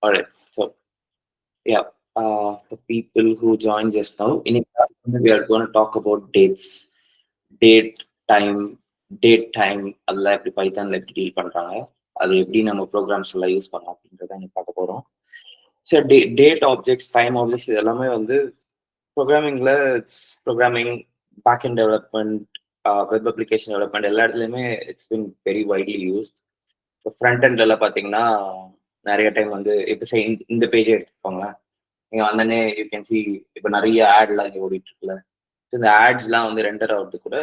All right. So, yeah, the people who join just now, in class, we are going to talk about dates, date, time, date time, அதெல்லாம் எப்படி பைத்தான்ல எப்படி deal பண்றாங்க, அது எப்படி நம்ம programs எல்லாம் use பண்ணோம் அப்படின்றத நீ பார்க்க போறோம். So date objects, time objects இது எல்லாமே வந்து ப்ரோக்ராமிங்ல programming, back and development, web application development எல்லா இடத்துலையுமே it's been very widely used. இப்போ ஃப்ரண்ட் எண்ட்ல பார்த்தீங்கன்னா நிறைய டைம் வந்து இப்போ இந்த பேஜ் எடுத்துக்கோங்களேன். நீங்க வந்தோடனே யூ கேன் சி இப்போ நிறைய ஆட்லாம் இங்கே ஓடிட்டு இருக்குல்ல. இந்த ஆட்ஸ்லாம் வந்து ரெண்டர் ஆகுறது கூட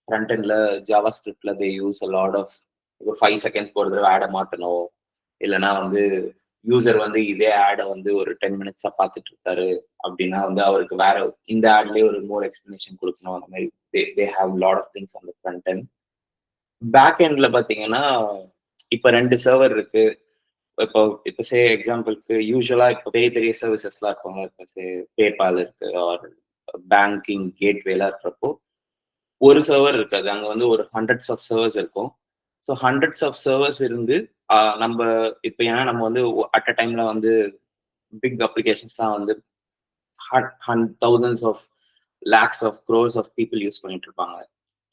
ஃப்ரண்ட் எண்ட்ல ஜாவா ஸ்கிரிப்ட்ல they use a lot of. இப்போ 5 செகண்ட்ஸ்க்கு ஒரு தடவை ஆடை மாற்றணும், இல்லைன்னா வந்து யூசர் வந்து இதே ஆடை வந்து ஒரு 10 மினிட்ஸா பார்த்துட்டு இருக்காரு அப்படின்னா வந்து அவருக்கு வேற இந்த ஆட்லயே ஒரு மோர் எக்ஸ்பிளனேஷன் கொடுக்கணும். அந்த மாதிரி they have lot of things on the front end. Back எண்ட்ல பாத்தீங்கன்னா இப்ப 2 சர்வர் இருக்கு. இப்போ இப்போ சே எக்ஸாம்பிளுக்கு யூஸ்வலா இப்போ பெரிய பெரிய சர்வீசஸ்லாம் இருப்பாங்க. இப்போ சே பேபால் இருக்கு, ஆர் பேங்கிங் கேட்வேலாம் இருக்கிறப்போ ஒரு சர்வர் இருக்காது, அங்க வந்து ஒரு ஹண்ட்ரட்ஸ் ஆஃப் சர்வர்ஸ் இருக்கும். ஸோ ஹண்ட்ரட்ஸ் ஆஃப் சர்வர்ஸ் இருந்து நம்ம இப்போ ஏன்னா நம்ம வந்து அட் அ டைம்ல வந்து பிக் அப்ளிகேஷன்ஸ்லாம் வந்து thousands of lakhs of crores of people use பண்ணிட்டு இருப்பாங்க.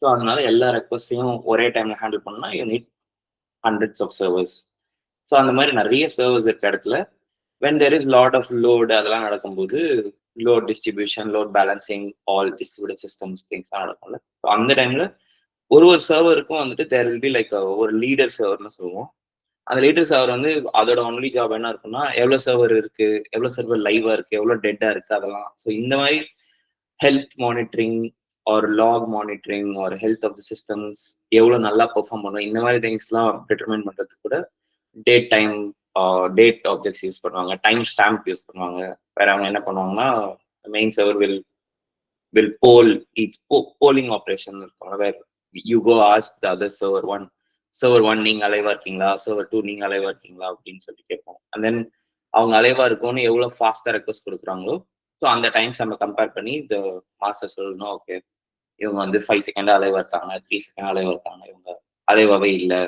ஸோ அதனால எல்லா ரெக்வஸ்டையும் ஒரே டைம்ல ஹேண்டில் பண்ணா you need hundreds of servers. So அந்த மாதிரி நிறைய சர்வர்ஸ் இருக்க இடத்துல when there is lot of load அதெல்லாம் நடக்கும்போது load distribution, load balancing, all distributed systems திங்ஸ்லாம் நடக்கும்ல. ஸோ அந்த டைம்ல ஒரு சர்வருக்கும் வந்துட்டு தேர் வில் பி லைக் ஒரு லீடர் சர்வர்னு சொல்லுவோம். அந்த லீடர் சர்வர் வந்து அதோட ஒன்லி ஜாப் என்ன இருக்குன்னா எவ்வளவு சர்வர் இருக்கு, எவ்வளவு சர்வர் லைவா இருக்கு, எவ்வளவு டெட்டா இருக்கு அதெல்லாம். ஸோ இந்த மாதிரி health monitoring or log monitoring or health of the systems எவ்வளவு நல்லா பெர்ஃபார்ம் பண்ணும், இந்த மாதிரி திங்ஸ்லாம் டிட்டர்மைன் பண்றதுக்கு கூட date time date objects use பண்ணுவாங்க, டைம் ஸ்டாம்ப் யூஸ் பண்ணுவாங்க. வேற அவங்க என்ன பண்ணுவாங்கன்னா main server will polling operation இருக்கும். வேற you go ask the other server one நீங்க அலைவா இருக்கீங்களா, சர்வர் 2 நீங்க அலைவா இருக்கீங்களா அப்படின்னு சொல்லி கேட்போம். அண்ட் தென் அவங்க அலைவா இருக்கும்னு எவ்வளவு ஃபாஸ்டா ரெக்வஸ்ட் கொடுக்குறாங்களோ ஸோ அந்த டைம்ஸ் நம்ம கம்பேர் பண்ணி இந்த மாஸ்டர் சொல்லணும், ஓகே இவங்க வந்து 5 செகண்ட் அலைவா இருக்காங்க, 3 செகண்ட் அலைவா இருக்காங்க, இவங்க அலைவாவே இல்லை.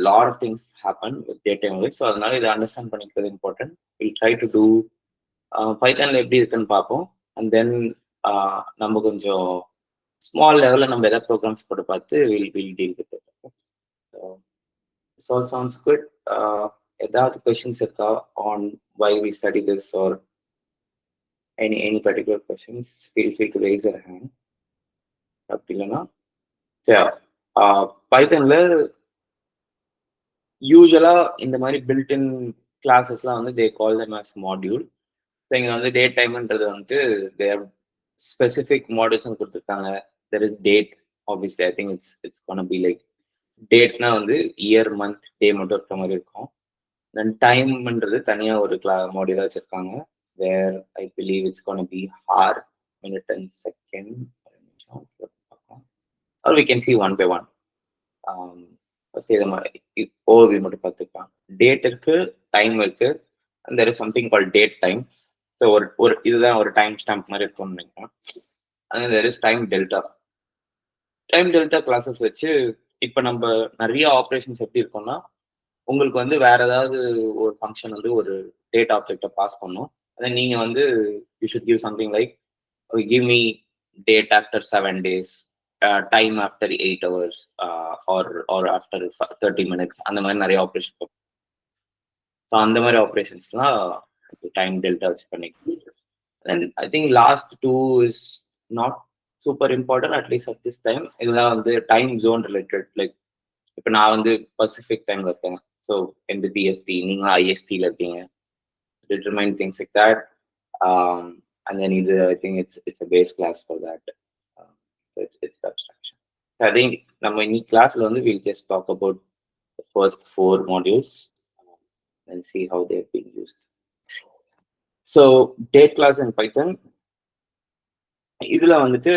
lot of things happen with data analytics. So அதனால இதை அண்டர்ஸ்டாண்ட் பண்ணிக்கிறது important. Will try to do பைத்தான்ல எப்படி இருக்குன்னு பார்ப்போம். அண்ட் தென் நம்ம கொஞ்சம் ஸ்மால் லெவலில் நம்ம எதாவது ப்ரோக்ராம்ஸ் போட்டு பார்த்து will deal with it. So sounds good. ஏதாவது கொஷின்ஸ் இருக்கா on why we study this are any particular questions? Feel free to raise your hand. அப்படி இல்லைன்னா பைத்தான்ல யூஸ்வலா இந்த மாதிரி பில்ட்இன் கிளாஸஸ்லாம் வந்து they call them as module. So இங்கே வந்து டேட் டைம்ன்றது வந்துட்டு தேர் ஸ்பெசிஃபிக் மாடியூல்ஸ் கொடுத்துருக்காங்க. There is date, obviously I think it's gonna be like டேட்னா வந்து இயர் மந்த் டே மட்டும் இருக்கிற மாதிரி இருக்கும். தென் டைம்ன்றது தனியாக ஒரு மாடியூலாக வச்சுருக்காங்க. Where I believe it's gonna be hour, minute and second. Or we can see one by one. Overview மட்டும் பார்த்துக்கலாம். டேட் இருக்கு, டைம் இருக்கு, and there is something call date time. So ஒரு இதுதான் ஒரு டைம் ஸ்டாம்ப் மாதிரி இருக்கும்னு நினைக்கிறேன். And there is time delta. Time delta classes வச்சு இப்போ நம்ம நிறைய ஆப்ரேஷன்ஸ் எப்படி இருக்கும்னா உங்களுக்கு வந்து வேற ஏதாவது ஒரு ஃபங்க்ஷன் வந்து ஒரு டேட் ஆப்ஜெக்டை பாஸ் பண்ணும். அதை நீங்க வந்து you should give something like give me date after 7 days, time after 8 hours, or after 30 minutes. அந்த மாதிரி நிறைய ஆப்ரேஷன். ஸோ அந்த மாதிரி ஆப்ரேஷன்ஸ்லாம் டைம் டெல்டா வச்சு பண்ணிக்கலாம். And I think last 2 is not super important, at least at this time. இதெல்லாம் வந்து time zone related. Like இப்போ நான் வந்து பசிபிக் டைம்ல இருக்கேன், ஸோ எந்த பிஎஸ்டி, நீங்க ஐஎஸ்டியில் இருக்கீங்க, determine things like that. And then either I think it's a base class for that. It's abstraction. So I think நம்ம in classல வந்து we'll just talk about the first 4 modules and see how they're being used. So date class in Python, இதுல வந்துட்டு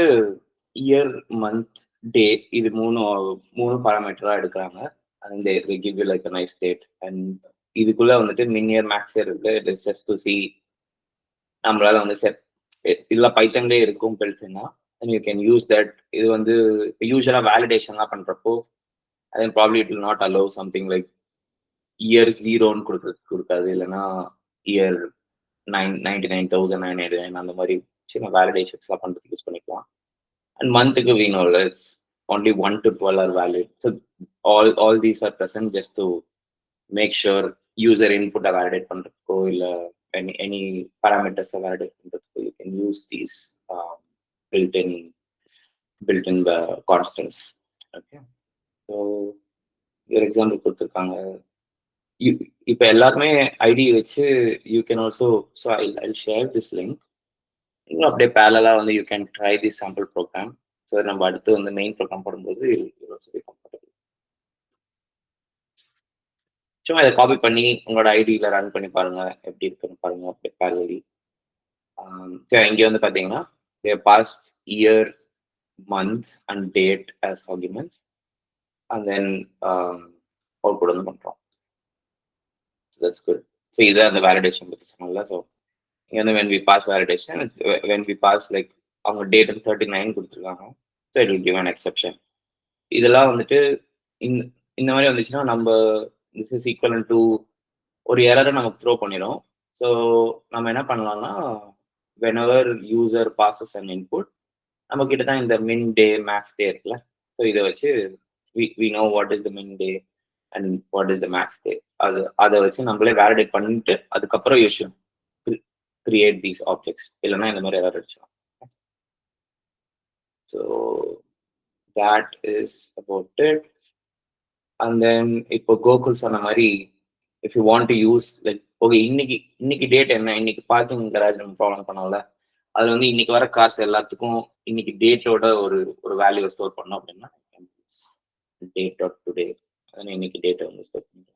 year, month, டே இது மூணு பாராமீட்டரா எடுக்கிறாங்க. and they give you like a nice date. and இதுக்குள்ள வந்துட்டு மின் இயர், மேக்ஸ் இயர் இருக்கு. it is just to see நம்மளால வந்து செட் இதெல்லாம் பைத்தன்லேயே இருக்கும் பில்ட்னா, and you can use that. இது வந்து யூஸ்வலா வேலிடேஷன்லாம் பண்றப்போ and then probably it will not allow something like year 0ன்னு கொடுக்காது, இல்லைன்னா இயர் 99,999 அந்த மாதிரி சின்ன வேலிடேஷன்ஸ்லாம் பண்ணுறதுக்கு யூஸ் பண்ணிக்கலாம். அண்ட் மந்த்துக்கு we know it's only 1 to 12 are valid. So all these are present just to make sure user input validate பண்றதுக்கோ இல்ல any parameters validate பண்றதுக்கோ you can use these built-in constants. Okay, so ஒரு example கொடுத்துருக்காங்க. இப்போ எல்லாருமே ID வச்சு you can also, so I share this link. நீங்களும் அப்படியே பேரலா வந்து you can try the sample program. So நம்ம அடுத்து வந்து மெயின் ப்ரோக்ராம் போடும்போது சும்மா இதை காப்பி பண்ணி உங்களோட ஐடியில ரன் பண்ணி பாருங்க, எப்படி இருக்குன்னு பாருங்க. அப்படியே பேரலி இங்கே வந்து பார்த்தீங்கன்னா past year, month and date as arguments and then output வந்து பண்ணுறோம். That's good. So either the validation பத்தி சொன்னல. So when we pass validation, when we pass like அவங்க date 39 கொடுத்துருக்காங்க, so it will give an exception. இதெல்லாம் வந்துட்டு இந்த மாதிரி வந்துச்சுன்னா நம்ம this is equivalent to ஒரு எரரை நமக்கு த்ரோ பண்ணிடும். ஸோ நம்ம என்ன பண்ணலாம்னா whenever user passes an input, நம்ம கிட்ட தான் இந்த min day max day இருக்குல்ல. ஸோ இதை வச்சு we know what is the min day and what is the max day. அதை வச்சு நம்மளே வேலிடேட் பண்ணிட்டு அதுக்கப்புறம் you should create these objects, இல்லைன்னா இந்த மாதிரி ஏதாவது அடிச்சிடும். So that is about it. And then இப்போ கோகுல் சொன்ன மாதிரி if you want to use like okay இன்னைக்கு டேட் என்ன, இன்னைக்கு பார்க்கிங் கராஜ் நம்ம ப்ராப்ளம் பண்ணோம்ல, அது வந்து இன்னைக்கு வர கார்ஸ் எல்லாத்துக்கும் இன்னைக்கு டேட்டோட ஒரு வேல்யூ ஸ்டோர் பண்ணோம் அப்படின்னா டேட் டாட் டுடே, அதனால இன்னைக்கு டேட்டை வந்து ஸ்டோர் பண்ணுறோம்.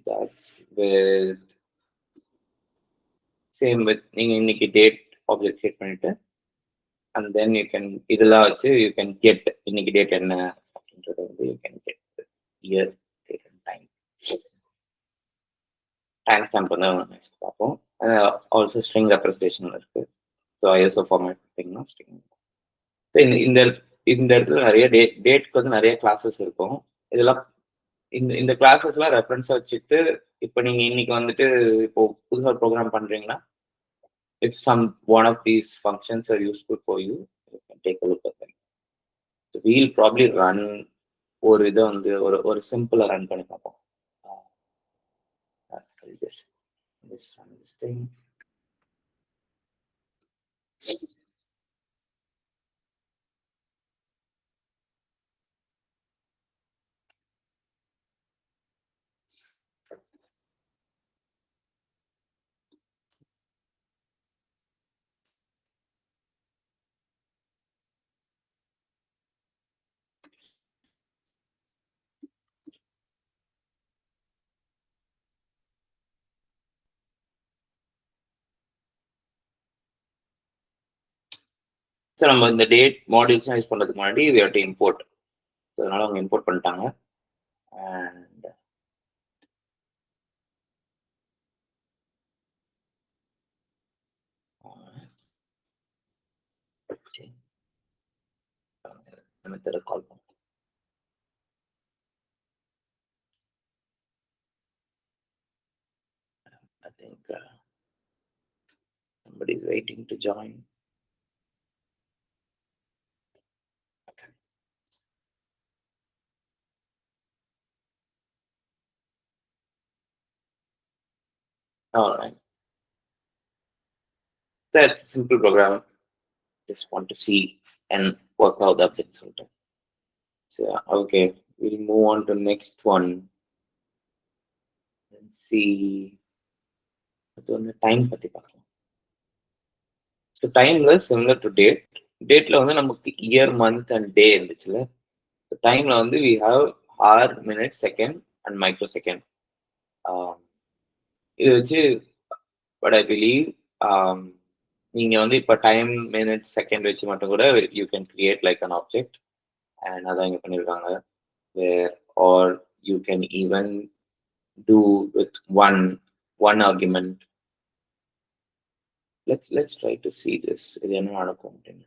That's with same with நீங்க இன்னைக்கு டேட் ஆப்ஜெக்ட் கிரியேட் பண்ணிட்டு and then you can இதெல்லாம் வச்சு you can get இன்னைக்கு டேட் என்ன அப்படின்றத வந்து you can get year, date and time. Time stamp வந்து நெக்ஸ்ட் பார்ப்போம். ஆல்சோ ஸ்ட்ரிங் ரெப்ரஸன்டேஷன் இருக்கு. ஸோ ஐஎஸ்ஓ ஃபார்மேட் பார்த்தீங்கன்னா ஸ்ட்ரிங். இந்த இடத்துல நிறைய டேட்க்கு வந்து நிறைய கிளாஸஸ் இருக்கும். இதெல்லாம் இந்த கிளாஸஸ்லாம் ரெஃபரன்ஸாக வச்சுட்டு இப்போ நீங்கள் இன்னைக்கு வந்துட்டு இப்போ புதுசாக ப்ரோக்ராம் பண்ணுறீங்கன்னா if one of these functions are useful for you, you can take a look at them. So we'll probably run ஒரு இதை வந்து ஒரு சிம்பிளா ரன் பண்ணி பார்ப்போம். Just run this thing. So நம்ம இந்த டேட் மாடியூல்ஸ்லாம் யூஸ் பண்ணுறதுக்கு முன்னாடி we have to import. So அதனால அவங்க இம்போர்ட் பண்ணிட்டாங்க. அண்ட் மெத்தடை கால் பண்ணுவோம். I think somebody is waiting to join. Okay. All right. That's a simple program. Just want to see and work out the updates. So okay, we'll move on to next one and see the time பத்தி பார்க்கலாம். So டைம்ல similar to டேட்ல வந்து நமக்கு year, month and டே இருந்துச்சுல. டைம்ல வந்து we have hour, minute, second and microsecond. இது வச்சு பட் ஐ பிலீவ் நீங்க வந்து இப்போ டைம், மினிட், செகண்ட் வச்சு மட்டும் கூட you can create like an object. And அதான் இங்கே பண்ணியிருக்காங்க. Where are you can even do with one argument. Let's try to see this. இது என்ன நடக்கும் அப்படின்னு.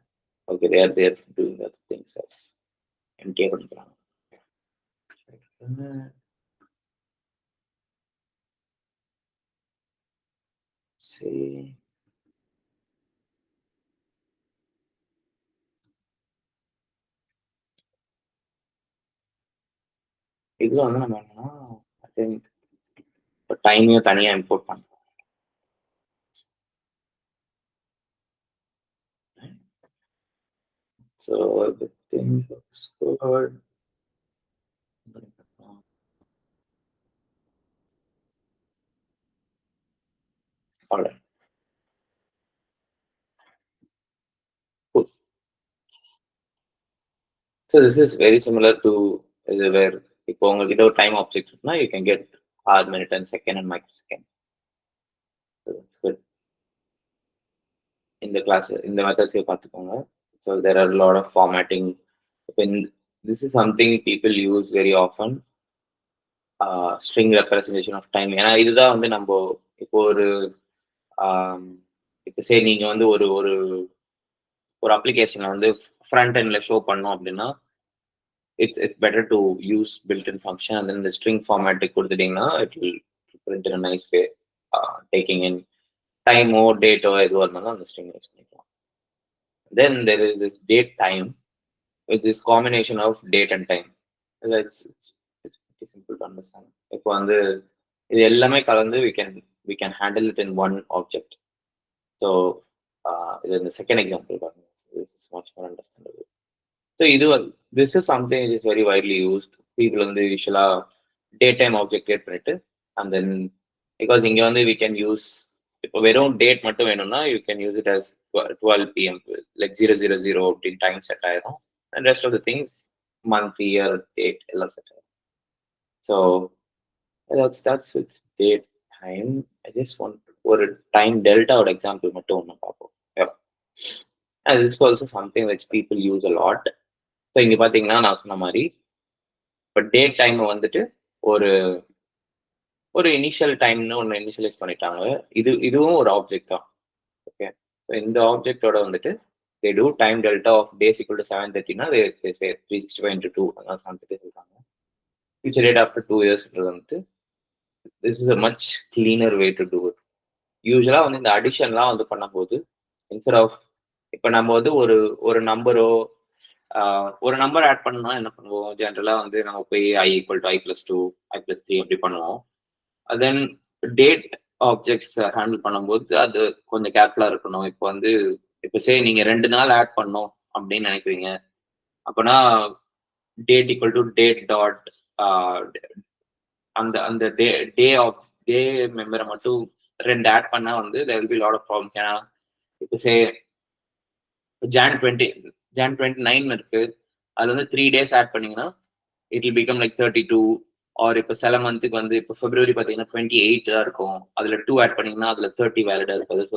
Okay, they are there doing other things as empty பண்ணிக்கலாம். இதுல வந்து நம்ம என்னன்னா டைமையும் தனியா இம்போர்ட் பண்ணலாம். So the thing looks good. All right. Cool. So this is very similar to where இப்போ உங்ககிட்ட ஒரு டைம் ஆப்ஜெக்ட் இருக்குன்னா you can get hour, minute and second and microsecond. So that's good. இந்த கிளாஸ் இந்த மெத்தட்ஸை பார்த்துக்கோங்க. So there are a lot of formatting. This is something people use very often. String representation of time. ஏன்னா இதுதான் வந்து நம்ம இப்போ ஒரு இப்போ சரி நீங்க வந்து ஒரு ஒரு ஒரு அப்ளிகேஷனை வந்து ஃப்ரண்ட் எண்ட்ல ஷோ பண்ணோம் அப்படின்னா it's better to use built-in function and then the string format கொடுத்துட்டீங்கன்னா it will print in a nice way, taking in time or date or எதுவாக இருந்தாலும் அந்த string யூஸ் பண்ணிக்கலாம். Then there is this date time, which is combination of date and time. It's pretty simple to understand. இப்போ வந்து இது எல்லாமே கலந்து we can handle it in one object. So இது இந்த செகண்ட் எக்ஸாம்பிள் பாருங்க. This is much more understandable. So this is something which is very widely used. People வந்து யூஸ்வலா டேட் டைம் ஆப்ஜெக்ட் கிரியேட் பண்ணிட்டு and then because இங்க வந்து we can use இப்போ வெறும் டேட் மட்டும் வேணும்னா you can use it as 12 p.m. like 000 அப்படின்னு டைம் செட் ஆயிடும் and rest of the things month, year, date எல்லாம் செட் ஆயிடும். So that's with date time. I just want ஒரு டைம் டெல்டாவோட எக்ஸாம்பிள் மட்டும் ஒன்று பார்ப்போம். And this is also something which people use a lot. So இங்க பாத்தீங்கன்னா நான் சொன்ன மாதிரி இப்போ டேட் டைம் வந்துட்டு ஒரு ஒரு இனிஷியல் டைம்னு ஒன்று இனிஷியலைஸ் பண்ணிட்டாங்க. இதுவும் ஒரு ஆப்ஜெக்ட் தான். ஓகே, ஸோ இந்த ஆப்ஜெக்டோட வந்துட்டு they do time delta of days equal to 730 they say 365 into 2 அதான் 730 சொல்றாங்க. Future date after 2 years வந்துட்டு this is a much cleaner way to do it. யூஸ்வலா வந்து இந்த அடிஷன்லாம் வந்து பண்ணும்போது இன்ஸ்டெட் ஆஃப் இப்போ நம்ம வந்து ஒரு ஒரு நம்பரோ ஒரு நம்பர் ஆட் பண்ணணும்னா என்ன பண்ணுவோம், ஜென்ரலா வந்து நம்ம போய் i equal to i+2 i+3 அப்படி பண்ணுவோம். தென் டேட் ஆப்ஜெக்ட்ஸ் ஹேண்டில் பண்ணும்போது அது கொஞ்சம் கேர்ஃபுல்லா இருக்கணும். இப்போ வந்து இப்போ சே நீங்க 2 நாள் ஆட் பண்ணோம் அப்படின்னு நினைக்கிறீங்க அப்படின்னா date equal to date dot அந்த அந்த டே டே ஆஃப் டே மெம்பரை மட்டும் 2 ஆட் பண்ணா வந்து there will be lot of problems. ஏன்னா இப்போ சே Jan 29 இருக்கு, அதுல வந்து 3 days ஆட் பண்ணீங்கன்னா it will become like 32. Or இப்போ சில மந்த்துக்கு வந்து இப்போ பிப்ரவரி பார்த்தீங்கன்னா 28 தான் இருக்கும், அதுல 2 ஆட் பண்ணீங்கன்னா அதுல 30 வேலிடா இருக்காது. So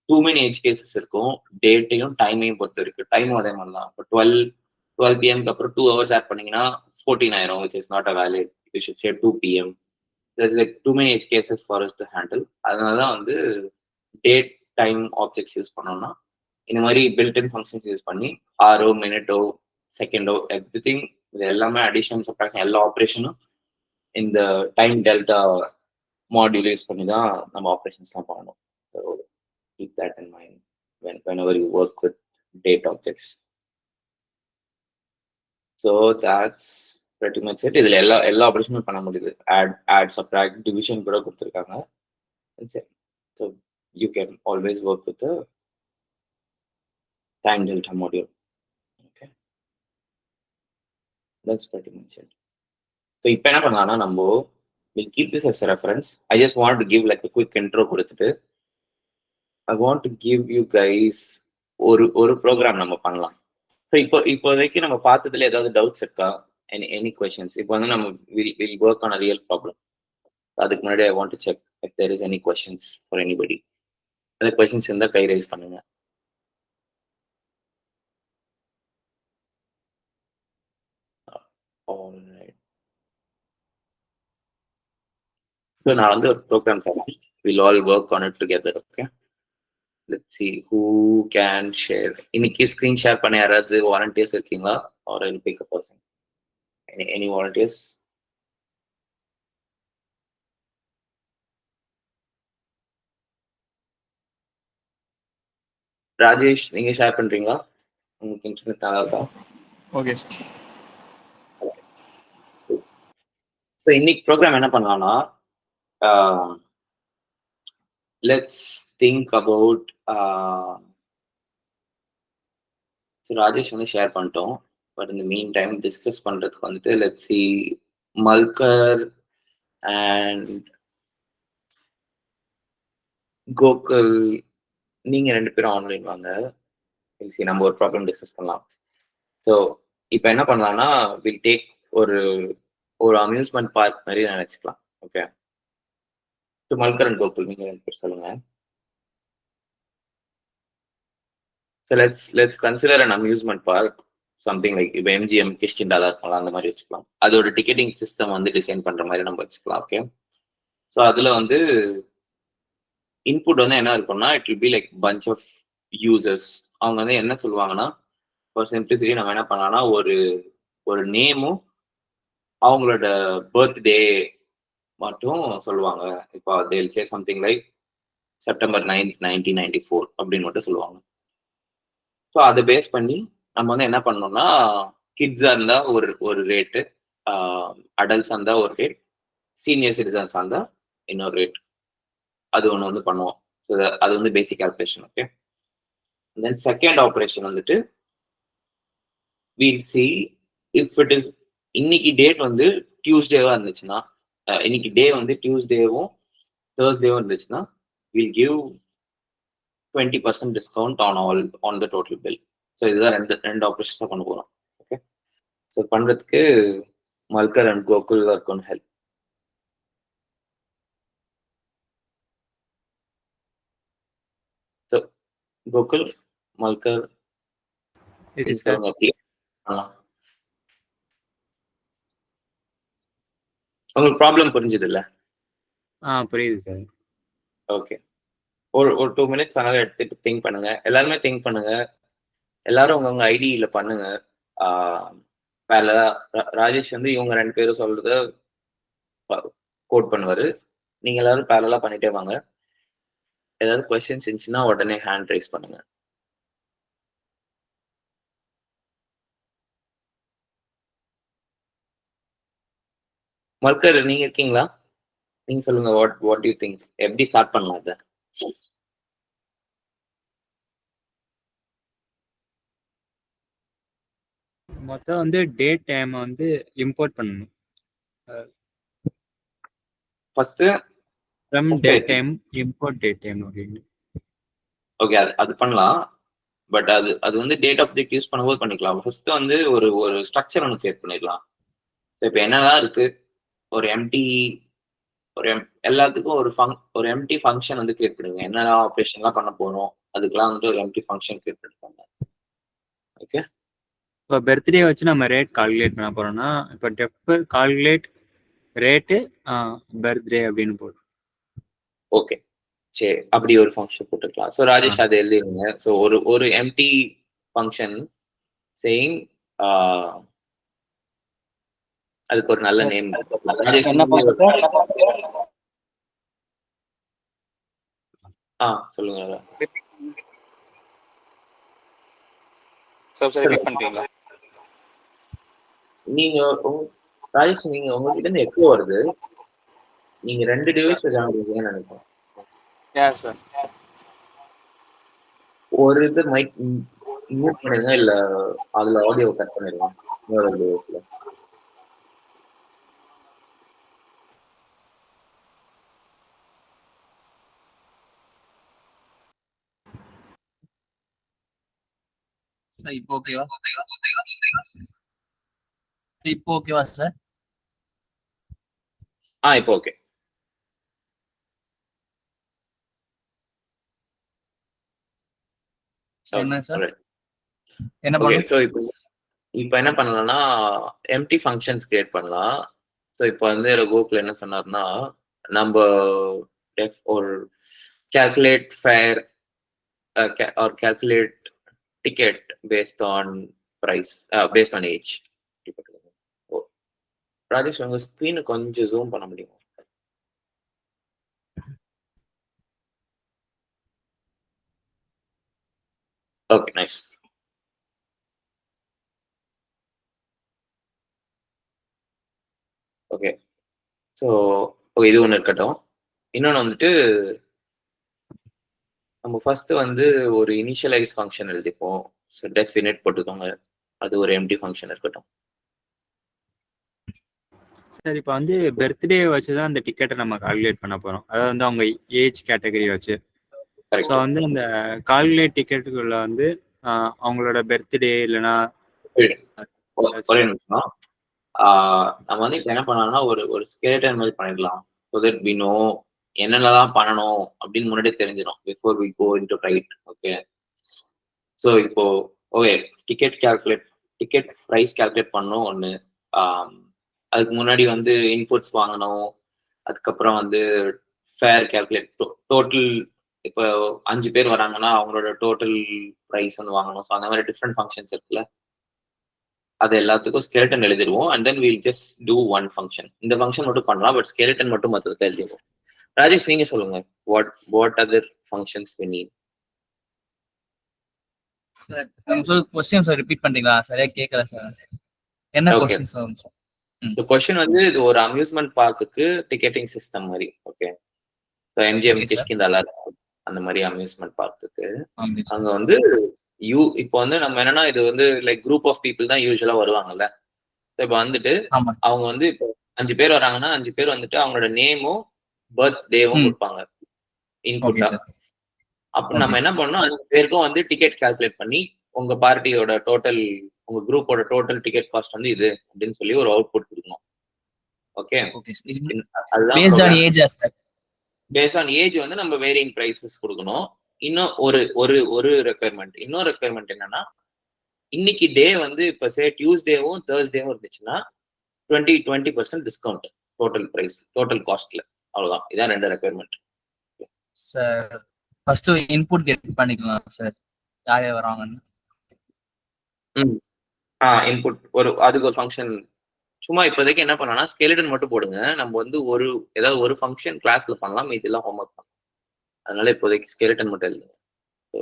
too many edge cases இருக்கும். டேட்டையும் டைமையும் பொறுத்த இருக்கு. டைமும் அதே மாதிரி தான். இப்போ 12 p.m. அப்புறம் 2 hours ஆட் பண்ணீங்கன்னா 14 ஆயிரும், which is not a valid. You should say 2 p.m. There's like too many edge cases for us to handle. அதனால தான் வந்து டேட் டைம் ஆப்ஜெக்ட்ஸ் யூஸ் பண்ணோம்னா இந்த மாதிரி பில்ட்-இன் ஃபங்க்ஷன்ஸ் யூஸ் பண்ணி ஹாரோ, மினிட்டோ, செகண்டோ, எவ்ரிதிங் இது எல்லாமே அடிஷன், சப்ட்ராக்ஷன் எல்லா ஆப்ரேஷனும் இந்த டைம் டெல்டா மாடியூல் யூஸ் பண்ணி தான் நம்ம ஆப்ரேஷன்ஸ்லாம் பண்ணணும். So keep that in mind whenever you work with date objects. So that's pretty much it. இதுல எல்லா ஆப்ரேஷனும் பண்ண முடியுது. add subtract division கூட கொடுத்துருக்காங்க. So you can always work with the time delta module. Okay, that's pretty much it. So இப்போ என்ன பண்ணலாம்னா நம்ம we'll keep this as a reference. I just want to give like a quick intro கொடுத்துட்டு I want to give you guys ஒரு program நம்ம பண்ணலாம். So இப்போதைக்கு நம்ம பார்த்ததுல ஏதாவது டவுட்ஸ் இருக்கா? Any questions? இப்போ வந்து நம்ம will work on a real problem. அதுக்கு முன்னாடி I want to check if there is any questions for anybody. ஏதாவது கொஸ்டின்ஸ் இருந்தால் கை ரைஸ் பண்ணுங்க. ஸோ நான் வந்து ஒரு ப்ரோக்ராம் தரேன். Will all work on it together. Okay, let's see who can share. இன்னைக்கு ஸ்க்ரீன் ஷேர் பண்ண யாராவது வாலண்டியர்ஸ் இருக்கீங்களா? Or I pick a person. Any volunteers? Rajesh, நீங்க ஷேர் பண்றீங்களா? உங்களுக்கு இன்டர்நெட் நல்லா இருக்கா? Okay sir. ஸோ இன்னைக்கு ப்ரோக்ராம் என்ன பண்ணலாம்னா, let's think about so Rajesh வந்து ஷேர் பண்ணிட்டோம். பட் இந்த மீன் டைம் டிஸ்கஸ் பண்றதுக்கு வந்துட்டு let's see Malhar and Gokul, நீங்க 2 பேரும் ஆன்லைன் வாங்க. சரி, நம்ம ஒரு ப்ராப்ளம் டிஸ்கஸ் பண்ணலாம். ஸோ இப்போ என்ன பண்ணலாம்னா, வில் டேக் ஒரு ஒரு அம்யூஸ்மெண்ட் பார்க் மாதிரி நினைச்சுக்கலாம். Okay, so Malkar and Gokul நீங்க 2 பேர் சொல்லுங்க. So let's consider an amusement park, something like இப்போ எம்ஜிஎம் கிஷ்கிண்டாலா இருக்கலாம், அந்த மாதிரி வச்சுக்கலாம். அதோட டிக்கெட்டிங் சிஸ்டம் வந்து டிசைன் பண்ற மாதிரி நம்ம வச்சுக்கலாம். ஓகே, ஸோ அதுல வந்து இன்புட் வந்து என்ன இருக்கும்னா, it will be like bunch of users. அவங்க வந்து என்ன சொல்லுவாங்கன்னா, ஃபார் சிம்பிளிசிட்டி நம்ம என்ன பண்ணலாம்னா, ஒரு ஒரு நேமும் அவங்களோட பர்த்டே மட்டும் சொல்லுவாங்க. இப்போ தேல் say something like September 9th 1994 அப்படின்னு மட்டும் சொல்லுவாங்க. ஸோ அதை பேஸ் பண்ணி நம்ம வந்து என்ன பண்ணோம்னா, கிட்ஸா இருந்தா ஒரு ஒரு ரேட்டு, அடல்ட்ஸா இருந்தா ஒரு ரேட், சீனியர் சிட்டிசன்ஸா இருந்தா இன்னொரு ரேட், அது ஒன்று வந்து பண்ணுவோம். ஸோ அது வந்து basic calculation. Okay, then second operation வந்துட்டு we'll see if it is இன்னைக்கு டேட் வந்து டியூஸ்டேவா இருந்துச்சுன்னா, இன்னைக்கு டே வந்து டியூஸ்டேவும் தேர்ஸ்டேவும் இருந்துச்சுன்னா, will give 20% discount on the total bill. So இதுதான் ரெண்டு ஆப்ரேஷன்ஸ் தான் பண்ண போகிறோம். ஓகே, ஸோ பண்ணுறதுக்கு Malkar and Gokul are gonna help. So Gokul, Malkar, உங்களுக்கு ப்ராப்ளம் புரிஞ்சுது இல்ல? புரியுது சார். ஓகே, ஒரு 2 மினிட்ஸ் அதனால எடுத்துட்டு திங்க் பண்ணுங்க. எல்லாருமே திங்க் பண்ணுங்க. எல்லாரும் உங்க ஐடியில பண்ணுங்க. ராஜேஷ் வந்து இவங்க 2 பேரும் சொல்றத கோட் பண்ணுவாரு. நீங்க எல்லாரும் பேரலா பண்ணிட்டே வாங்க. ஏதாவது கொஸ்டின்ஸ் இருந்துச்சுன்னா உடனே ஹேண்ட் ரைஸ் பண்ணுங்க. மல்கர், நீங்க இருக்கீங்களா? நீங்க சொல்லுங்க. வாட் யூ திங்க், எப்படி ஸ்டார்ட் பண்ணலாம் இதை? மொத்தம் வந்து டேட் டைம் வந்து இம்போர்ட் பண்ணணும். First from date time import date time அப்படின்னு. ஓகே, அது பண்ணலாம். பட் அது வந்து டேட் ஆப்ஜெக்ட் யூஸ் பண்ணும்போது பண்ணிக்கலாம். ஃபர்ஸ்ட் வந்து ஒரு ஒரு ஸ்ட்ரக்சர் ஒன்று கிரியேட் பண்ணிடலாம். ஸோ இப்போ என்னதான் இருக்கு, ஒரு எம்டி எல்லாத்துக்கும் ஒரு எம்டி ஃபங்க்ஷன் வந்து கிரியேட் பண்ணுங்க. என்னென்ன ஆப்ரேஷன்லாம் பண்ண போறோம் அதுக்கெல்லாம் வந்து ஒரு எம்டி ஃபங்க்ஷன் கிரியேட் பண்ணிருக்காங்க. ஓகே, இப்போ பர்த்டே வச்சு நம்ம ரேட் கால்குலேட் பண்ண போறோம்னா, இப்போ டெஃப் கால்குலேட் ரேட்டு பர்த்டே அப்படின்னு போடும். ஓகே, சரி, அப்படி ஒரு ஃபங்க்ஷன் போட்டுக்கலாம். ஸோ ராஜேஷ் அதை எழுதிருங்க. ஸோ ஒரு எம்டி ஃபங்க்ஷன் சேயிங், அதுக்கு ஒரு நல்ல நேம். சொல்லுங்க. நீங்க ராஜேஷ், நீங்க உங்ககிட்ட இருந்து எக்கோ வருது. நீங்க 2 டிவைஸ் ஜாயின் பண்ணீங்கன்னு நினைக்கிறேன். ஒரு இது மைக் மியூட் பண்ணுங்க, இல்ல அதுல ஆடியோ கட் பண்ணிடுங்க இன்னொரு டிவைஸ்ல. இப்போ ஓகேவா? இப்போ ஓகேவா சார்? இப்போ ஓகே. என்ன சார்? என்ன பண்ணலாம்? சோ இப்போ என்ன பண்ணலாம்னா, எம்டி ஃபங்க்ஷன்ஸ் கிரியேட் பண்ணலாம். ஸோ இப்போ வந்து கோகுல் என்ன சொன்னார்னா, நம்ம ஒரு calculate fare or calculate ticket based on price, based on age. Rajesh, உங்க ஸ்கிரீன் கொஞ்சம் ஜூம் பண்ண முடியும்? Okay, nice. Okay, so okay, இது ஒன்று இருக்கட்டும். இன்னொன்று வந்துட்டு நம்ம ஃபர்ஸ்ட் வந்து ஒரு இனிஷியலைஸ் ஃபங்க்ஷன் எழுதிப்போம். ஸோ டெஃப் இனிட் போட்டுக்கோங்க. அது ஒரு எம்டி ஃபங்க்ஷன் இருக்கட்டும். சார் இப்போ வந்து பர்த்டே வச்சு தான் அந்த டிக்கெட்டை நம்ம கால்குலேட் பண்ண போகிறோம். அதாவது வந்து அவங்க ஏஜ் கேட்டகரி வச்சு. So correct. வந்து அந்த கால்குலேட் டிக்கெட்டுக்குள்ள வந்து அவங்களோட பர்த்டே இல்லைன்னா ஒரே நிமிஷம். நம்ம வந்து இப்போ என்ன பண்ணலாம்னா ஒரு ஸ்கெலட்டன் மாதிரி பண்ணிடலாம். ஸோ தட் வி நோ என்னென்னலாம் பண்ணணும் அப்படின்னு முன்னாடியே தெரிஞ்சிடும் before we go into write. Okay, so இப்போ ஓகே, டிக்கெட் ப்ரைஸ் கால்குலேட் பண்ணணும் ஒன்று. அதுக்கு முன்னாடி வந்து இன்புட்ஸ் வாங்கணும். அதுக்கப்புறம் வந்து ஃபேர் கால்குலேட், டோட்டல் இப்போ 5 பேர் வராங்கன்னா அவங்களோட டோட்டல் ப்ரைஸ் வந்து வாங்கணும். ஸோ அந்த மாதிரி டிஃப்ரெண்ட் ஃபங்க்ஷன்ஸ் இருக்குல்ல, அது எல்லாத்துக்கும் ஸ்கெலட்டன் எழுதிடுவோம். And then will just do one function. இந்த ஃபங்க்ஷன் மட்டும் பண்ணலாம், பட் ஸ்கெலட்டன் மட்டும் மற்றதுக்கு எழுதிடுவோம். ராஜேஷ், நீங்க சொல்லுங்க, what other functions we need? Sir question sir repeat பண்றீங்களா? சரியா கேட்கல சார். என்ன okay, question sir? So question வந்து இது ஒரு அம்யூஸ்மெண்ட் பார்க்குக்கு டிக்கெட்டிங் சிஸ்டம் மாதிரி. Okay, so MGM okay sir. கிஷ்கிந்தால அந்த மாதிரி அம்யூஸ்மெண்ட் பார்க்குக்கு ஆமாம் சார். அங்க வந்து இப்போ வந்து நம்ம என்னன்னா இது வந்து லைக் குரூப் ஆஃப் பீப்புள் தான் யூஸ்வலா வருவாங்கல்ல. ஸோ இப்போ வந்துட்டு ஆமாம். அவங்க வந்து இப்போ 5 பேர் வராங்கன்னா 5 பேர் வந்துட்டு அவங்களோட நேமும் பர்த்டேவும் கொடுப்பாங்க ஓகே இன்புட்டா. சார். அப்ப நம்ம என்ன பண்ணோம், 5 பேருக்கும் வந்து டிக்கெட் கால்குலேட் பண்ணி உங்க பார்ட்டியோட டோட்டல், உங்க குரூப்போட டோட்டல் டிக்கெட் காஸ்ட் வந்து இது அப்படின்னு சொல்லி ஒரு அவுட்புட் கொடுக்கணும். Okay, okay sir. அதுதான் based on age sir. Based on age வந்து நம்ம வேரியிங் பிரைசஸ் கொடுக்கணும். இன்னும் ஒரு ஒரு ஒரு ரெக்குயர்மெண்ட், இன்னொரு ரெக்குயர்மெண்ட் என்னன்னா, இன்னைக்கு டே வந்து இப்போ சே டியூஸ்டேவும் தேர்ஸ்டேவும் இருந்துச்சுன்னா 20% டிஸ்கவுண்ட் டோட்டல் பிரைஸ், டோட்டல் காஸ்ட்ல. அவ்வளவுதான், இதான் 2 requirement. Sir first input get பண்ணிக்கலாம் சார், யார் யார் வராங்கன்னு. இன்புட் அதுக்கு ஒரு ஃபங்க்ஷன். சும்மா இப்போதைக்கு என்ன பண்ணலாம்னா ஸ்கெலிடன் மட்டும் போடுங்க. நம்ம வந்து ஏதாவது ஒரு ஃபங்க்ஷன் கிளாஸ்ல பண்ணலாம், இதெல்லாம் ஹோம்ஒர்க் பண்ணலாம். அதனால இப்போதைக்கு ஸ்கெலிடன் மட்டும் எழுதுங்க. So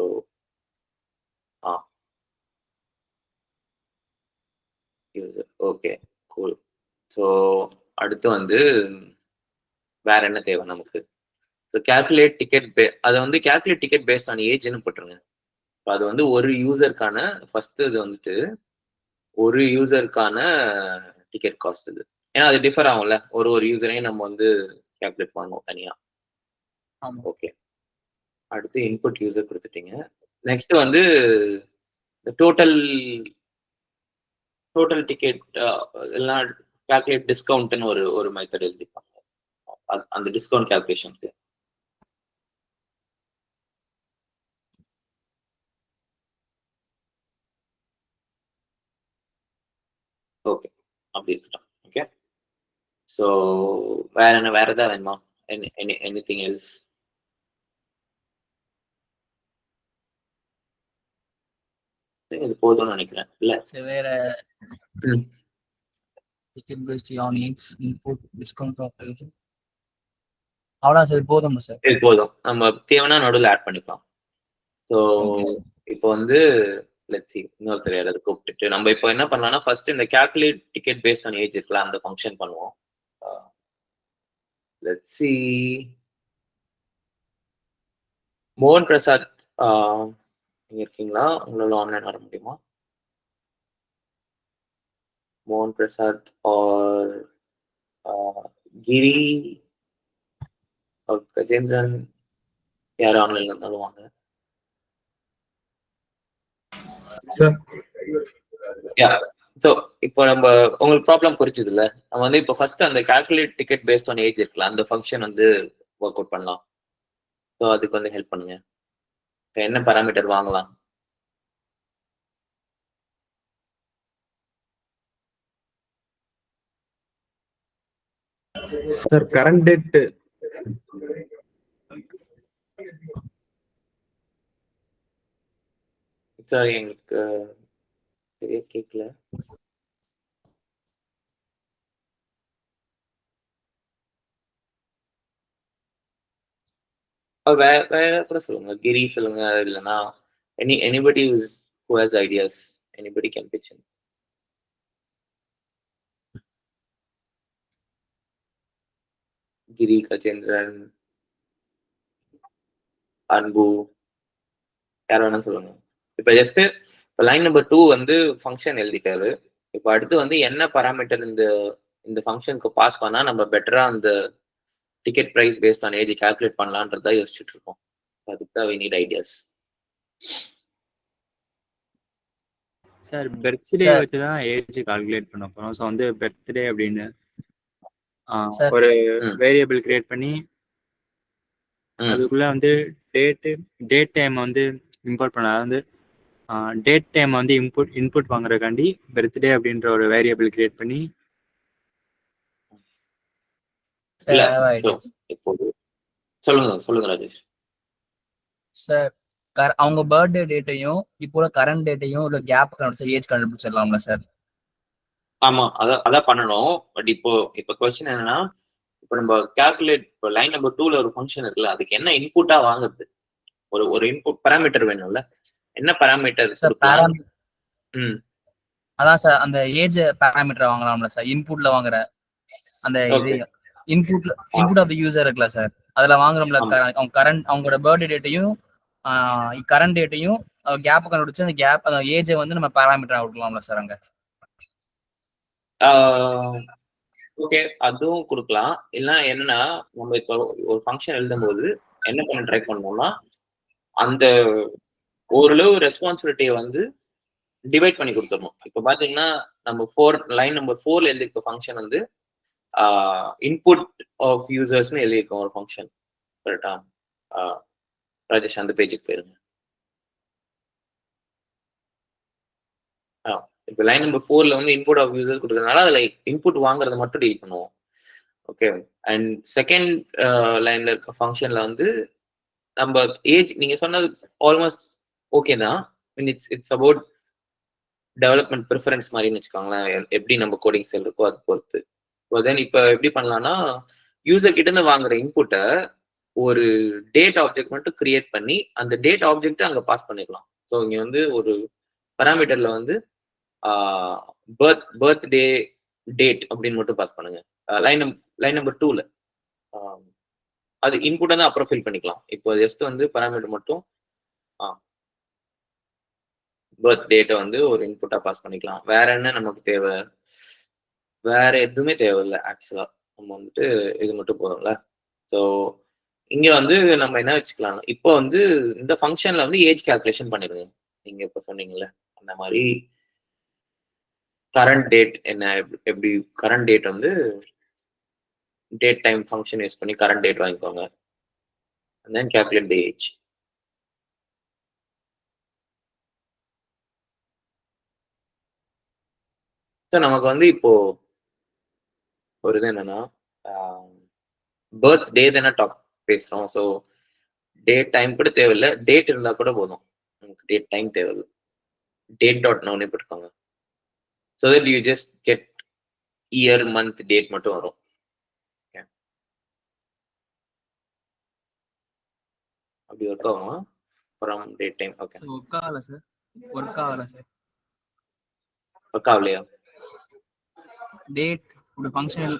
okay, cool. ஸோ அடுத்து வந்து வேற என்ன தேவை நமக்கு? கால்குலேட் டிக்கெட் அதை வந்து கால்குலேட் டிக்கெட் பேஸ்ட் ஆன் ஏஜ்னு போட்டுருங்க. அது வந்து ஒரு யூசருக்கான ஃபர்ஸ்ட், இது வந்துட்டு ஒரு யூசருக்கான டிக்கெட் காஸ்ட் இது. ஏன்னா அது டிஃபர் ஆகும்ல, ஒரு யூசரையும் நம்ம வந்து கால்குலேட் பண்ணுவோம் தனியா. ஓகே, அடுத்து இன்புட் யூசர் கொடுத்துட்டீங்க. நெக்ஸ்ட் வந்து டோட்டல் டிக்கெட் எல்லாம் கால்குலேட் டிஸ்கவுண்ட்னு ஒரு மெத்தட் எழுதிப்பாங்க அந்த டிஸ்கவுண்ட் கால்குலேஷனுக்கு. ஓகே, அப்படி இருக்கட்டும். ஓகே, ஸோ வேற ஏதாவது வேணுமா? Anything else? இது போதும்னு நினைக்கிறேன் இல்ல. வேற ticket paste on age, input, discount calculation, அவ்வளோ சார். போதுமா சார்? இது போதும், நம்ம தேவைன்னா நடுவில் ஆட் பண்ணிக்கலாம். ஸோ இப்போ வந்து லெட்ஸ் see, இன்னொருத்தர் யாராவது கூப்பிட்டுட்டு நம்ம இப்போ என்ன பண்ணலாம்னா ஃபர்ஸ்ட் இந்த calculate ticket paste on age இருக்குல்ல, அந்த ஃபங்க்ஷன் பண்ணுவோம். லெட்ஸ் see, மோகன் பிரசாத் நீங்க இருக்கீங்களா? உங்களால ஆன்லைன் வர முடியுமா? மோகன் பிரசாத் ஆர் கிரி கஜேந்திரன், யார் ஆன்லைன்ல இருந்தாலும் வாங்க. ஸோ இப்போ நம்ம உங்களுக்கு ப்ராப்ளம் புரிஞ்சுது இல்ல? நம்ம வந்து இப்போ ஃபர்ஸ்ட் அந்த calculate ticket paste on age இருக்குல்ல, அந்த ஃபங்க்ஷன் வந்து ஒர்க் அவுட் பண்ணலாம். ஸோ அதுக்கு வந்து ஹெல்ப் பண்ணுங்க. என்ன பாராமீட்டர் வாங்கலாம்? Sir current date. சாரி, எங்களுக்கு சரியா கேட்கல. வேற கூட சொல்லுங்க, கிரி சொல்லுங்க. இல்லைன்னா anybody who has ideas, anybody can pitch in. கிரி, கஜேந்திரன், அன்பு, யார் வேணா சொல்லுங்க. இப்ப ஜஸ்ட் லைன் நம்பர் 2 வந்து ஃபங்க்ஷன் எழுதிட்டாரு. இப்ப அடுத்து வந்து என்ன பாராமீட்டர் இந்த ஃபங்க்ஷனுக்கு பாஸ் பண்ணா நம்ம பெட்டரா அந்த ticket price based on age calculate பண்ணலான்றதா யோசிச்சுட்டு இருக்கோம். அதுக்கு தான் we need ideas. Sir birthday sir வச்சு தான் ஏஜ் கால்குலேட் பண்ண போறோம். ஸோ வந்து பர்த்டே அப்படின்னு சார் ஒரு ம், வேரியபிள் கிரியேட் பண்ணி ம். அதுக்குள்ள வந்து டேட் டைம் வந்து இம்போர்ட் பண்ண, அதாவது டேட் டைம் வந்து இன்புட் வாங்குறதுக்காண்டி பர்த்டே அப்படின்ற ஒரு வேரியபிள் கிரியேட் பண்ணி இல்ல சார் so, இப்போ சொல்லுங்க ராஜேஷ். சார் அவங்க பர்த்டே டேட்டையும் இப்போ கரண்ட் டேட்டையும் ஒரு கேப் ஏஜ் கண்டுபிடிச்சிடலாம்ல சார்? ஆமா, அதான் பண்ணணும். பட் இப்போ கொஸ்டின் என்னன்னா, இப்போ நம்ம கால்குலேட் இப்போ லைன் நம்பர் 2ல ஒரு ஃபங்க்ஷன் இருக்குல்ல, அதுக்கு என்ன இன்புட்டா வாங்குறது? ஒரு இன்புட் பாராமீட்டர் வேணும்ல, என்ன பாராமீட்டர் சார் கொடுக்கலாம்? ம், அதான் சார் அந்த ஏஜ் பேராமீட்டர் வாங்கலாம்ல சார், இன்புட்ல வாங்குற அந்த இது okay. Input of the user இருக்குல்ல சார், அதுல வாங்குறோம்ல ஆமா. அவங்களோட பர்த்டே டேட்டையும் கரண்ட் டேட்டையும் கேப் கண்டுபிடிச்சு அந்த கேப் அந்த ஏஜை வந்து நம்ம பேராமீட்டர் கொடுக்கலாம்ல சார் அங்க? ஓகே, அதுவும் கொடுக்கலாம். இல்ல என்னன்னா, நம்ம இப்போ ஒரு ஃபங்க்ஷன் எழுதும்போது என்ன பண்ண ட்ரை பண்ணோம்னா, அந்த ஓரளவு ரெஸ்பான்சிபிலிட்டியை வந்து டிவைட் பண்ணி கொடுத்துடணும். இப்போ பாத்தீங்கன்னா நம்ம லைன் நம்பர் 4ல எழுதிருக்க ஃபங்க்ஷன் வந்து இன்புட் ஆஃப் யூசர்ஸ்னு எழுதியிருக்கோம் ஒரு ஃபங்க்ஷன். கரெக்டா? ராஜேஷ் அந்த பேஜுக்கு போயிருங்க. இப்போ லைன் நம்பர் 4ல வந்து இன்புட் ஆஃப் யூசர் கொடுக்கறதுனால அதுல இன்புட் வாங்குறத மட்டும் டீல் பண்ணுவோம். ஓகே. அண்ட் செகண்ட் லைன்ல இருக்க ஃபங்க்ஷன்ல வந்து நம்ம ஏஜ் நீங்க சொன்னது ஆல்மோஸ்ட் ஓகே தான். இட்ஸ் அபவுட் டெவலப்மெண்ட் ப்ரிஃபரன்ஸ் மாதிரின்னு வச்சுக்கோங்களேன். எப்படி நம்ம கோடிங் ஸ்டைல் இருக்கோ அது பொறுத்து. தென் இப்போ எப்படி பண்ணலாம்னா, யூசர் கிட்ட இருந்து வாங்குற இன்புட்டை ஒரு டேட் ஆப்ஜெக்ட் மட்டும் கிரியேட் பண்ணி அந்த டேட் ஆப்ஜெக்ட் அங்க பாஸ் பண்ணிடலாம். ஸோ இங்க வந்து ஒரு பாராமீட்டர்ல வந்து பர்த்டே டேட் அப்படின்னு மட்டும் பாஸ் பண்ணுங்க. லைன் நம்பர் 2ல அது இன்புட்டை தான் அப்புறம் ஃபில் பண்ணிக்கலாம். இப்போ ஜஸ்ட் வந்து பாராமீட்டர் மட்டும் பர்த் டேட்டை வந்து ஒரு இன்புட்டா பாஸ் பண்ணிக்கலாம். வேற என்ன நமக்கு தேவை? வேற எதுவுமே தேவையில்லை ஆக்சுவலா. நம்ம வந்துட்டு இது மட்டும் போதும்ல. ஸோ இங்க வந்து நம்ம என்ன வச்சுக்கலாம், இப்போ வந்து இந்த ஃபங்க்ஷன்ல வந்து ஏஜ் கால்குலேஷன் பண்ணிடுங்க. நீங்க இப்போ சொன்னீங்கல்ல அந்த மாதிரி கரண்ட் டேட் என்ன, எப்படி கரண்ட் டேட் வந்து டேட் டைம் ஃபங்க்ஷன் யூஸ் பண்ணி கரண்ட் டேட் வாங்கிக்கோங்க. and then calculate the age. So நமக்கு வந்து இப்போ ஒரு இது என்னன்னா, பர்த் டே தானே டாப் பேசுறோம். ஸோ டேட் டைம் கூட தேவையில்லை, டேட் இருந்தா கூட போதும். நமக்கு டேட் டைம் தேவையில்லை. டேட் டாட் நவுனே போட்டுக்கோங்க. So that you just get year month date மட்டும் வரும். அப்படி ஒர்க் ஆகும் from date time. Okay, work ஆகல சார், ஒர்க் ஆகல சார். ஒர்க் ஆகலையா? டேட் ஒரு ஃபங்க்ஷனல்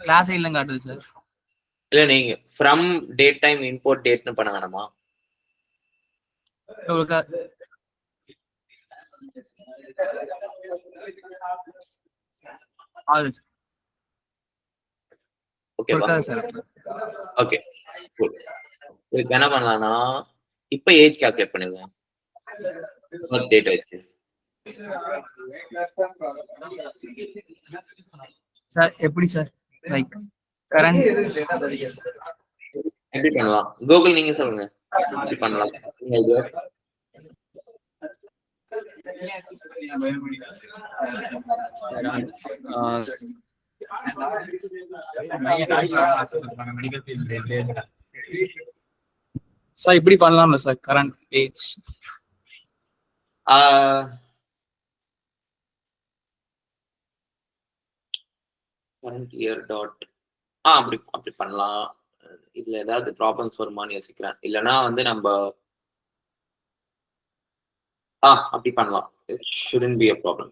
கிளாஸ் இல்லைங்க காட்டுது சார். இல்லை நீங்க ஃப்ரம் டேட் டைம் இம்போர்ட் டேட்னு பண்ண வேணாமா? ஓகேவா? ஓகே, இப்போ என்ன பண்ணலாம்னா, இப்போ ஏஜ் கால்குலேட் பண்ணுங்க பர்த் டேட் வச்சு. சார் எப்படி சார்? லைக் கரண்ட் எப்படி பண்ணலாம்? கூகுள் நீங்க சொல்லுங்க எப்படி பண்ணலாம். சார் இப்படி பண்ணலாம்ல sir, current age current year dot அப்படி பண்ணலாம். இதுல ஏதாவது ப்ராப்ளம்ஸ் வருமானு யோசிக்கிறேன். இல்லைன்னா வந்து நம்ம அப்படி பண்ணலாம். It shouldn't be a problem.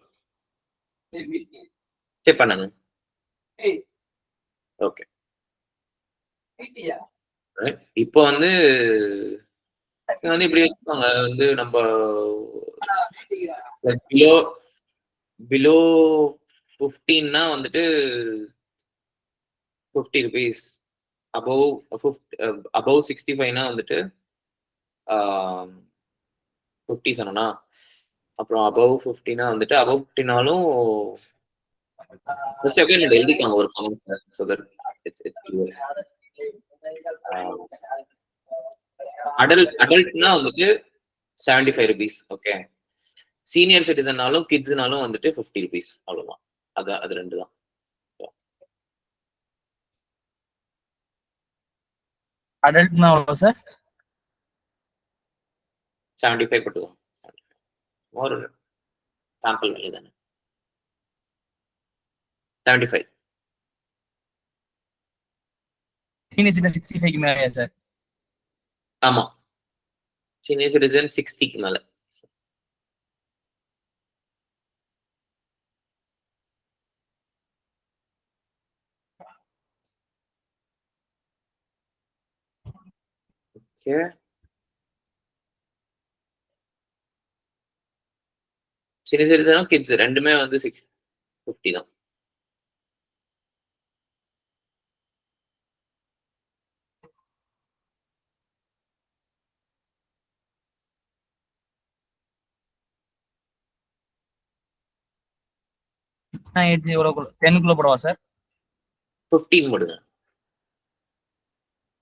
சரி பண்ணுங்க. ஓகே. ரைட்? இப்போ வந்து இப்படி வச்சுக்கோங்க, வந்து நம்ம பிலோ பிலோ 15னா வந்துட்டு 50 rupees. அபவ் அபவ் 65னா வந்துட்டு 50 சொன்னா. அப்புறம் அபவ் 50னா வந்துட்டு அபவ் 50னாலும் ஃபர்ஸ்ட் ஓகே நீங்க எழுதிக்கோங்க ஒரு comment so that it's clear. அடல்ட்னா வந்துட்டு 75 rupees. ஓகே, சீனியர் சிட்டிசன்னாலும் கிட்ஸ்னாலும் வந்துட்டு 50 rupees. அவ்வளவுதான். அது ரெண்டு தான். அடல்ட்னா எவ்வளோ சார்? 75 போட்டுக்கோங்க. ஒரு சாம்பிள் வேல்யூ தானே. 75. சீனியர் சிட்டிசன் 65க்கு மேலேயா சார்? ஆமா, சீனியர் சிட்டிசன் 60க்கு மேல. ஓகே, சீனியர் சிட்டிசனும் கிட்ஸ் ரெண்டுமே வந்து 650 தான். ஏஜ் எவ்வளோ? 10க்குள்ள போடவா சார்? 15 போடுங்க.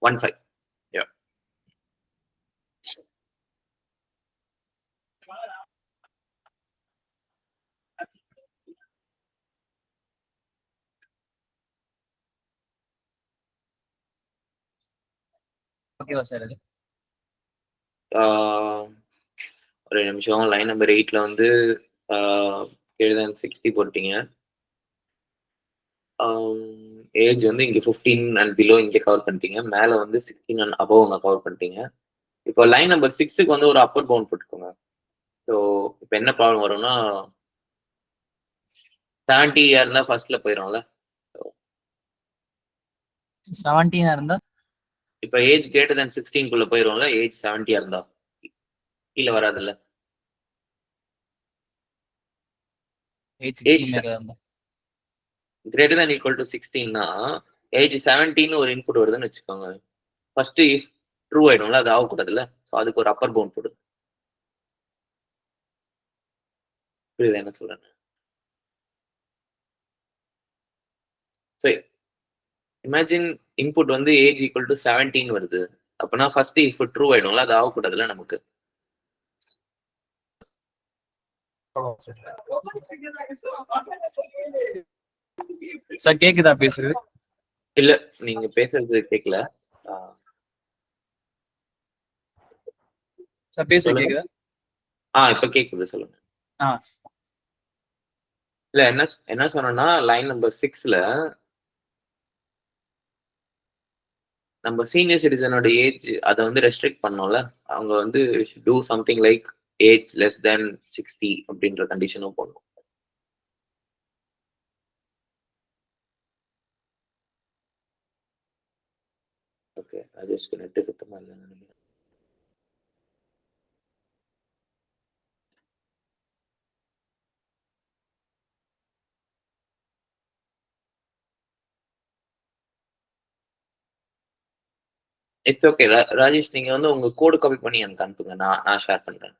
15. Yeah. ஓகேவா சார் அது? ஒரு நிமிஷம். லைன் நம்பர் 8ல வந்து எழுத 60 போட்டீங்க. ஏஜ் வந்து இங்க 15 அண்ட் பிலோ இங்க கவர் பண்ணிட்டீங்க. மேல வந்து 16 அண்ட் அபவ் அங்க கவர் பண்ணிட்டீங்க. இப்போ லைன் நம்பர் 6க்கு வந்து ஒரு அப்பர் பவுண்ட் போட்டுக்கோங்க. ஸோ இப்போ என்ன ப்ராப்ளம் வரும்னா 70 இருந்தா ஃபர்ஸ்ட்ல போயிடும்ல. 17 இருந்தா இப்போ ஏஜ் கிரேட்டர் than 16 போயிடும்ல. ஏஜ் 70 இருந்தா கீழே வராதுல்ல. ஏஜ் 16 இருந்தா கிரேட்டர் than equal to 16னா ஏஜ் 17 ஒரு இன்புட் வருதுன்னு வச்சுக்கோங்க. ஃபர்ஸ்ட் இஃப் ட்ரூ ஆயிடும்ல, அது ஆகக்கூடாதுல்ல. ஸோ அதுக்கு ஒரு அப்பர் பவுண்ட் போடுது. புரியுது என்ன சொல்றேன்? ஸோ இமேஜின் இன்புட் வந்து ஏஜ் ஈக்குவல் டு 17 வருது. அப்பனா ஃபர்ஸ்ட் இஃப் ட்ரூ ஆயிடும்ல, அது ஆகக்கூடாதுல்ல நமக்கு. சார் கேக்குதா பேசுறது? இல்ல, நீங்க பேசுறது கேட்கல. சார் பேசுறது கேக்குதா? இப்ப கேக்குது, சொல்லுங்க. ஆ இல்ல, என்ன சொன்னா லைன் நம்பர் 6ல நம்ம சீனியர் சிட்டிசனோட ஏஜ் அதை வந்து ரெஸ்ட்ரிக்ட் பண்ணோம்ல. அவங்க வந்து do something like age less than 60 அப்படின்ற கண்டிஷனும் போடணும். ஓகே, ராஜேஷ்க்கு நெட்டு சுத்தமா இல்லைன்னு நினைக்கிறேன். இட்ஸ் ஓகே ராஜேஷ், நீங்க வந்து உங்க கோடு காப்பி பண்ணி எனக்கு அனுப்புங்க. நான் ஷேர் பண்றேன்.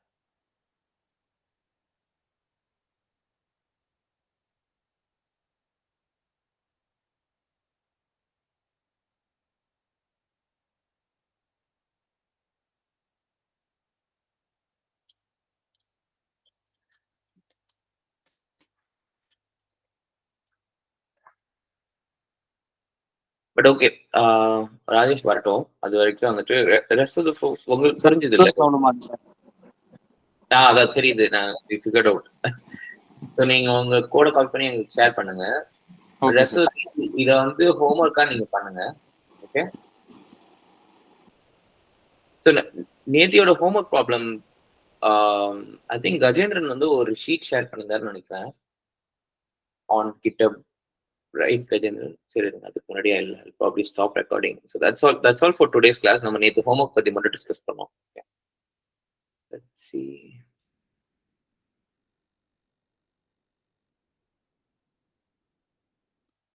பட் ஓகே, ராஜேஷ் வரட்டும். அது வரைக்கும் வந்துட்டு ரெஸ்ட் ஆஃப் தி உங்களுக்கு புரிஞ்சது இல்ல? அதான் தெரியுது. நான் ஃபிகர்ட் அவுட். ஸோ நீங்க உங்க கோட கால் பண்ணி எனக்கு ஷேர் பண்ணுங்க. ரெஸ்ட் இதை வந்து ஹோம்ஒர்க்கா நீங்க பண்ணுங்க. ஓகே, ஸோ நேத்தியோட homework problem I think Gajendran வந்து ஒரு ஷீட் ஷேர் பண்ணிருந்தாருன்னு நினைக்கிறேன் ஆன் கிட்டப் ரைட் கஜேந்திரன். சரி, அதுக்கு முன்னாடி I'll probably stop recording. So that's all for today's class. நம்ம நேத்து ஹோம்ஒர்க் பத்தி மட்டும் டிஸ்கஸ் பண்ணோம். Let's see.